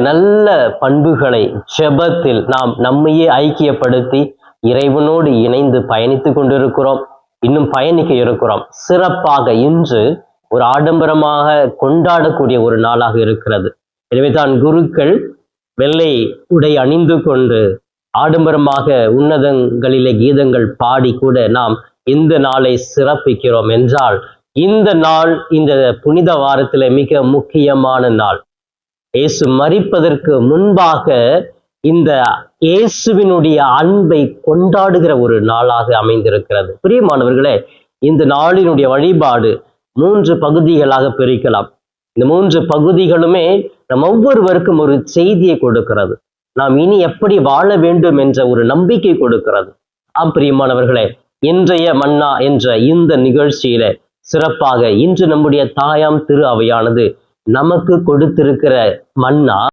நல்ல பண்புகளை ஜெபத்தில் நாம் நம்மையே ஐக்கியப்படுத்தி இறைவனோடு இணைந்து பயணித்துக் கொண்டிருக்கிறோம். இன்னும் பயணிக்க இருக்கிறோம். சிறப்பாக இன்று ஒரு ஆடம்பரமாக கொண்டாடக்கூடிய ஒரு நாளாக இருக்கிறது. எனவே தான் குருக்கள் வெள்ளை உடை அணிந்து கொண்டு ஆடம்பரமாக உன்னதங்களிலே கீதங்கள் பாடி கூட நாம் இந்த நாளை சிறப்பிக்கிறோம் என்றால், இந்த நாள் இந்த புனித வாரத்திலே மிக முக்கியமான நாள். இயேசு மரிப்பதற்கு முன்பாக இந்த இயேசுவினுடைய அன்பை கொண்டாடுகிற ஒரு நாளாக அமைந்திருக்கிறது. பிரியமானவர்களே, இந்த நாளினுடைய வழிபாடு 3 பகுதிகளாக பிரிக்கலாம். இந்த 3 பகுதிகளுமே நம் ஒவ்வொருவருக்கும் ஒரு செய்தியை கொடுக்கிறது. நாம் இனி எப்படி வாழ வேண்டும் என்ற ஒரு நம்பிக்கை கொடுக்கிறது. பிரியமானவர்களே, இன்றைய மன்னா என்ற இந்த நிகழ்ச்சியில சிறப்பாக இன்று நம்முடைய தாயாம் திரு அவையானது நமக்கு கொடுத்திருக்கிற மன்னா